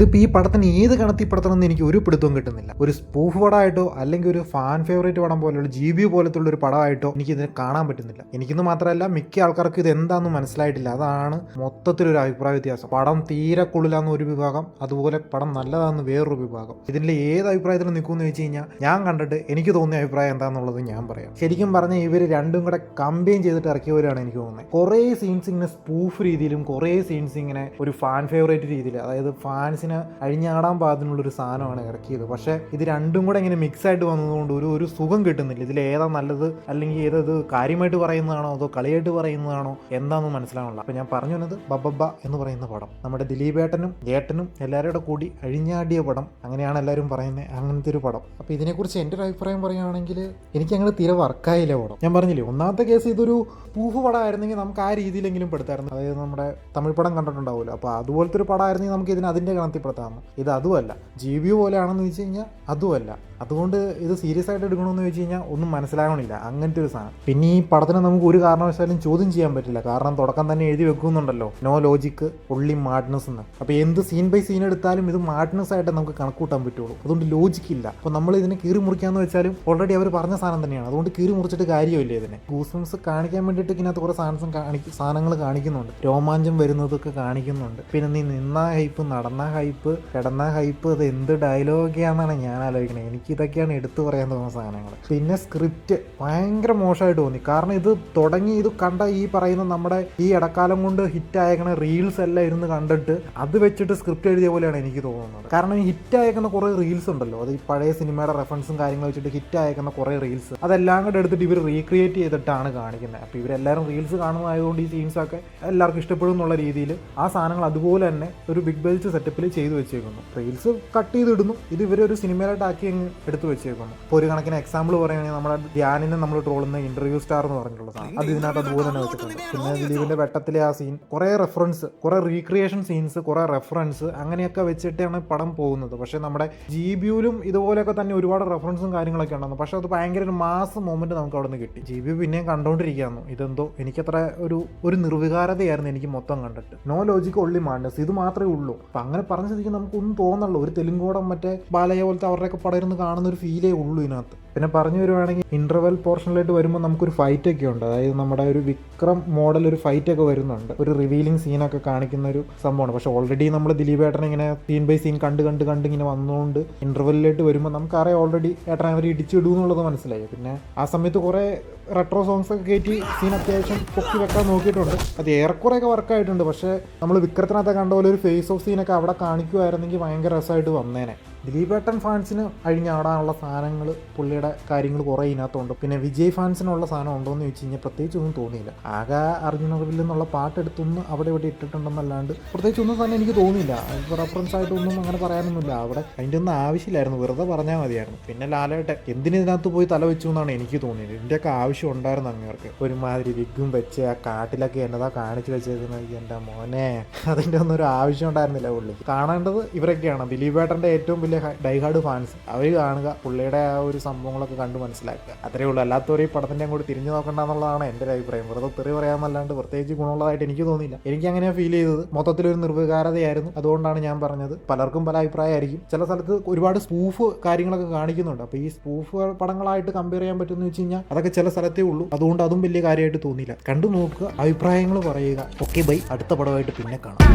ഇതിപ്പോൾ ഈ പടത്തിന് ഏത് കണത്തിൽപ്പെടുത്തണമെന്ന് എനിക്ക് ഒരു പിടുത്തവും കിട്ടുന്നില്ല. ഒരു സ്പൂഫ് പടമായിട്ടോ അല്ലെങ്കിൽ ഒരു ഫാൻ ഫേവറേറ്റ് പടം പോലെയുള്ള GBU പോലത്തുള്ള ഒരു പടമായിട്ടോ എനിക്കിതിനെ കാണാൻ പറ്റുന്നില്ല. എനിക്കിന്ന് മാത്രമല്ല മിക്ക ആൾക്കാർക്ക് ഇത് എന്താണെന്ന് മനസ്സിലായിട്ടില്ല. അതാണ് മൊത്തത്തിലൊരു അഭിപ്രായ വ്യത്യാസം. പടം തീരെ കൊള്ളില്ലാന്ന് ഒരു വിഭാഗം, അതുപോലെ പടം നല്ലതാണെന്ന് വേറൊരു വിഭാഗം. ഇതിൻ്റെ ഏത് അഭിപ്രായത്തിൽ നിൽക്കുമെന്ന് വെച്ച് കഴിഞ്ഞാൽ ഞാൻ കണ്ടിട്ട് എനിക്ക് തോന്നിയ അഭിപ്രായം എന്താണെന്നുള്ളത് ഞാൻ പറയാം. ശരിക്കും പറഞ്ഞാൽ ഇവർ രണ്ടും കൂടെ കമ്പൈൻ ചെയ്തിട്ട് ഇറക്കിയവരാണ് എനിക്ക് തോന്നുന്നത്. കുറേ സീൻസ് ഇങ്ങനെ സ്പൂഫ് രീതിയിലും കുറേ സീൻസ് ഇങ്ങനെ ഒരു ഫാൻ ഫേവറേറ്റ് രീതിയിൽ, അതായത് ഫാൻസിന് അഴിഞ്ഞാടാൻ പാകത്തിനുള്ളൊരു സാധനമാണ് ഇറക്കിയത്. പക്ഷേ ഇത് രണ്ടും കൂടെ ഇങ്ങനെ മിക്സ് ആയിട്ട് വന്നതുകൊണ്ട് ഒരു സുഖം കിട്ടുന്നില്ല. ഇതിൽ ഏതാ നല്ലത് അല്ലെങ്കിൽ ഏതത് കാര്യമായിട്ട് പറയുന്നതാണോ അതോ കളിയായിട്ട് പറയുന്നതാണോ എന്താണെന്ന് മനസ്സിലാവണില്ല. അപ്പോൾ ഞാൻ പറഞ്ഞു വന്നത് ബബ്ബ എന്ന് പറയുന്ന പടം നമ്മുടെ ദിലീപേട്ടനും ജേട്ടനും എല്ലാവരുടെ കൂടി അഴിഞ്ഞാടിയ പടം, അങ്ങനെയാണ് എല്ലാവരും പറയുന്നത്. അങ്ങനത്തെ ഒരു പടം. അപ്പോൾ ഇതിനെക്കുറിച്ച് എൻ്റെ ഒരു അഭിപ്രായം പറയുകയാണെങ്കിൽ എനിക്ക് അങ്ങനെ തീരെ വർക്കായില്ല പടം. ഞാൻ പറഞ്ഞില്ലേ, ഒന്നാമത്തെ കേസ് ഇതൊരു സ്പൂഫ് പടമായിരുന്നെങ്കിൽ നമുക്ക് ആ രീതിയിലെങ്കിലും പെടുത്തായിരുന്നു. അതായത് നമ്മുടെ തമിഴ് പടം കണ്ടിട്ടുണ്ടാവുമല്ലോ, അപ്പോൾ അതുപോലത്തെ ഒരു പടമായിരുന്നെങ്കിൽ നമുക്ക് ഇതിന് അതിൻ്റെ ഗണത്തിൽപ്പെടുത്താമെന്ന്. ഇത് അതുമല്ല, GBU പോലെയാണെന്ന് വെച്ച് കഴിഞ്ഞാൽ അതുമല്ല. അതുകൊണ്ട് ഇത് സീരിയസ് ആയിട്ട് എടുക്കണമെന്ന് വെച്ച് കഴിഞ്ഞാൽ ഒന്നും മനസ്സിലാവണില്ല, അങ്ങനത്തെ ഒരു സാധനം. പിന്നെ ഈ പടത്തിനെ നമുക്ക് ഒരു കാരണവശാലും ചോദ്യം ചെയ്യാൻ പറ്റില്ല. കാരണം തുടക്കം തന്നെ എഴുതി വെക്കുന്നുണ്ടല്ലോ, നോ ലോജിക്ക് ഒള്ളി മാഡ്നസ് എന്ന്. അപ്പോൾ എന്ത് സീൻ ബൈ സീൻ എടുത്താലും ഇത് മാഡ്നസ് ആയിട്ട് നമുക്ക് കണക്കൂട്ടാൻ പറ്റുള്ളൂ. അതുകൊണ്ട് ലോജിക്കില്ല. അപ്പോൾ നമ്മൾ ഇതിനെ കീറി മുറിക്കാന്ന് വെച്ചാലും ഓൾറെഡി അവർ പറഞ്ഞ സാധനം തന്നെയാണ്. അതുകൊണ്ട് കീറി മുറിച്ചിട്ട് കാര്യമില്ല. ഇതിനെ ഗൂസ്ബംസ് കാണിക്കാൻ വേണ്ടിയിട്ട് ഇതിനകത്ത് കുറേ സാധനങ്ങൾ കാണിക്കുന്നുണ്ട്. രോമാഞ്ചം വരുന്നതൊക്കെ കാണിക്കുന്നുണ്ട്. പിന്നെ നീ നിന്ന ഹൈപ്പ്, നടന്ന ഹൈപ്പ്, കിടന്ന ഹൈപ്പ്, അത് എന്ത് ഡയലോഗാണെന്നാണ് ഞാൻ ആലോചിക്കണത്. എനിക്ക് ഇതൊക്കെയാണ് എടുത്തു പറയാൻ തോന്നുന്ന സാധനങ്ങൾ. പിന്നെ സ്ക്രിപ്റ്റ് ഭയങ്കര മോശമായിട്ട് തോന്നി. കാരണം ഇത് തുടങ്ങി ഇത് കണ്ട ഈ പറയുന്ന നമ്മുടെ ഈ ഇടക്കാലം കൊണ്ട് ഹിറ്റ് അയക്കണ റീൽസ് എല്ലാം ഇരുന്ന് കണ്ടിട്ട് അത് വെച്ചിട്ട് സ്ക്രിപ്റ്റ് എഴുതിയ പോലെയാണ് എനിക്ക് തോന്നുന്നത്. കാരണം ഈ ഹിറ്റ് അയക്കുന്ന കുറേ റീൽസ് ഉണ്ടല്ലോ, അത് ഈ പഴയ സിനിമയുടെ റെഫറൻസും കാര്യങ്ങളും വെച്ചിട്ട് ഹിറ്റ് അയക്കുന്ന കുറേ റീൽസ്, അതെല്ലാം കൂടെ എടുത്തിട്ട് ഇവർ റീക്രിയേറ്റ് ചെയ്തിട്ടാണ് കാണിക്കുന്നത്. അപ്പോൾ ഇവരെല്ലാവരും റീൽസ് കാണുന്നതായതുകൊണ്ട് ഈ സീൻസൊക്കെ എല്ലാവർക്കും ഇഷ്ടപ്പെടും എന്നുള്ള രീതിയിൽ ആ സാധനങ്ങൾ അതുപോലെ തന്നെ ഒരു ബിഗ് ബെൽറ്റ് സെറ്റപ്പിൽ ചെയ്തു വെച്ചേക്കുന്നു. റീൽസ് കട്ട് ചെയ്തിടുന്നു, ഇത് ഇവരൊരു സിനിമയിലായിട്ട് ആക്കി അങ്ങ് എടുത്ത് വെച്ചേക്കുന്നു. ഇപ്പോൾ ഒരു കണക്കിന് എക്സാമ്പിൾ പറയുകയാണെങ്കിൽ നമ്മുടെ ധ്യാനിനെ നമ്മൾ ട്രോളുന്ന ഇന്റർവ്യൂ സ്റ്റാർ എന്ന് പറഞ്ഞിട്ടുള്ള സാധനം, അത് ഇതിനകത്ത് അതുപോലെ തന്നെ വെച്ചിട്ടുണ്ട്. പിന്നെ ദിലീപിന്റെ വെട്ടത്തിലെ ആ സീൻ, കുറേ റെഫറൻസ്, കുറേ റീക്രിയേഷൻ സീൻസ്, കുറേ റെഫറൻസ് അങ്ങനെയൊക്കെ വെച്ചിട്ടാണ് പടം പോകുന്നത്. പക്ഷേ നമ്മുടെ GBUലും ഇതുപോലെയൊക്കെ തന്നെ ഒരുപാട് റെഫറൻസും കാര്യങ്ങളൊക്കെ ഉണ്ടായിരുന്നു. പക്ഷേ അത് ഭയങ്കര ഒരു മാസ് മൊമെന്റ് നമുക്ക് അവിടെ നിന്ന് കിട്ടി. GBU പിന്നെയും കണ്ടുകൊണ്ടിരിക്കുകയായിരുന്നു. ഇതെന്തോ എനിക്കത്ര ഒരു നിർവികാരതയായിരുന്നു എനിക്ക് മൊത്തം കണ്ടിട്ട്. നോ ലോജിക്ക് ഒള്ളി മാഡ്നസ്, ഇത് മാത്രമേ ഉള്ളൂ. അപ്പം അങ്ങനെ പറഞ്ഞ സ്ഥിതിക്ക് നമുക്കൊന്നും തോന്നല്ലോ, ഒരു തെലുങ്കോടം മറ്റേ ബാലയ്യ പോലത്തെ അവരുടെയൊക്കെ പടം ഇരുന്ന് കാണുന്ന ഒരു ഫീലേ ഉള്ളൂ ഇതിനകത്ത്. പിന്നെ പറഞ്ഞു വരുവാണെങ്കിൽ ഇന്റർവെൽ പോർഷനിലായിട്ട് വരുമ്പോൾ നമുക്കൊരു ഫൈറ്റ് ഒക്കെ ഉണ്ട്. അതായത് നമ്മുടെ ഒരു വിക്രം മോഡൽ ഒരു ഫൈറ്റ് ഒക്കെ വരുന്നുണ്ട്, ഒരു റിവീലിംഗ് സീനൊക്കെ കാണിക്കുന്ന ഒരു സംഭവമാണ്. പക്ഷെ ഓൾറെഡി നമ്മൾ ദിലീപേട്ടനെ ഇങ്ങനെ സീൻ ബൈ സീൻ കണ്ട് ഇങ്ങനെ വന്നുകൊണ്ട് ഇന്റർവെല്ലിലേക്ക് വരുമ്പോൾ നമുക്കറിയാം ഓൾറെഡി ഏട്ടനെ അവർ ഇടിച്ചിടൂ എന്നുള്ളത് മനസ്സിലായി. പിന്നെ ആ സമയത്ത് കുറേ റെട്രോ സോങ്സ് ഒക്കെ കയറ്റി സീൻ അത്യാവശ്യം പൊക്കി വെക്കാൻ നോക്കിയിട്ടുണ്ട്. അത് ഏറെക്കുറെയൊക്കെ വർക്കായിട്ടുണ്ട്. പക്ഷേ നമ്മൾ വിക്രത്തിനകത്ത് കണ്ട പോലെ ഒരു ഫേസ് ഓഫ് സീനൊക്കെ അവിടെ കാണിക്കുമായിരുന്നെങ്കിൽ ഭയങ്കര രസമായിട്ട് വന്നേനെ. ദിലീപേട്ടൻ ഫാൻസിന് അഴിഞ്ഞാടാനുള്ള സാധനങ്ങൾ, പുള്ളിയുടെ കാര്യങ്ങൾ കുറേ ഇതിനകത്തുണ്ട്. പിന്നെ വിജയ് ഫാൻസിനുള്ള സാധനം ഉണ്ടോ എന്ന് ചോദിച്ചു കഴിഞ്ഞാൽ പ്രത്യേകിച്ച് ഒന്നും തോന്നിയില്ല. ആകെ അർജുനറിൽ നിന്നുള്ള പാട്ടെടുത്തൊന്ന് അവിടെ ഇവിടെ ഇട്ടിട്ടുണ്ടെന്നല്ലാണ്ട് പ്രത്യേകിച്ച് ഒന്നും തന്നെ എനിക്ക് തോന്നിയില്ല. റെഫറൻസ് ആയിട്ടൊന്നും അങ്ങനെ പറയാനൊന്നുമില്ല. അവിടെ അതിൻ്റെ ഒന്നും ആവശ്യമില്ലായിരുന്നു, വെറുതെ പറഞ്ഞാൽ മതിയായിരുന്നു. പിന്നെ ലാലേട്ടൻ എന്തിനകത്ത് പോയി തല വെച്ചു എന്നാണ് എനിക്ക് തോന്നിയത്. ഇതിൻ്റെയൊക്കെ ആവശ്യം ഉണ്ടായിരുന്നു അങ്ങേർക്ക്. ഒരുമാതിരി വിഗും വെച്ച് ആ കാട്ടിലൊക്കെ എന്നതാ കാണിച്ചു വെച്ചേക്കുന്നത്. എൻ്റെ മോനെ, അതിൻ്റെ ഒന്നും ഒരു ആവശ്യം ഉണ്ടായിരുന്നില്ല. പുള്ളി കാണേണ്ടത് ഇവരൊക്കെയാണ്, ദിലീപേട്ടൻ്റെ ഏറ്റവും വലിയ ഡൈഹാർഡ് ഫാൻസ്. അവർ കാണുക, പുള്ളിയുടെ ആ ഒരു സംഭവങ്ങളൊക്കെ കണ്ട് മനസ്സിലാക്കുക, അത്രയേ ഉള്ളൂ. അല്ലാത്തവരെ ഈ പടത്തിൻ്റെ അങ്ങോട്ട് തിരിഞ്ഞു നോക്കണ്ട എന്നുള്ളതാണ് എൻ്റെ ഒരു അഭിപ്രായം. വെറുതെ തെറി പറയാമെന്നല്ലാണ്ട് പ്രത്യേകിച്ച് ഗുണമുള്ളതായിട്ട് എനിക്ക് തോന്നിയില്ല. എനിക്ക് അങ്ങനെയാണ് ഫീൽ ചെയ്തത്. മൊത്തത്തിലൊരു നിർവികാരതയായിരുന്നു. അതുകൊണ്ടാണ് ഞാൻ പറഞ്ഞത്, പലർക്കും പല അഭിപ്രായമായിരിക്കും. ചില സ്ഥലത്ത് ഒരുപാട് സ്പൂഫ് കാര്യങ്ങളൊക്കെ കാണിക്കുന്നുണ്ട്. അപ്പോൾ ഈ സ്പൂഫ് പടങ്ങളായിട്ട് കമ്പയർ ചെയ്യാൻ പറ്റുമെന്ന് വെച്ച് കഴിഞ്ഞാൽ അതൊക്കെ ചില സ്ഥലത്തേ ഉള്ളൂ. അതുകൊണ്ട് അതും വലിയ കാര്യമായിട്ട് തോന്നിയില്ല. കണ്ടു നോക്കുക, അഭിപ്രായങ്ങൾ പറയുക. ഓക്കെ ബൈ, അടുത്ത പടമായിട്ട് പിന്നെ കാണാം.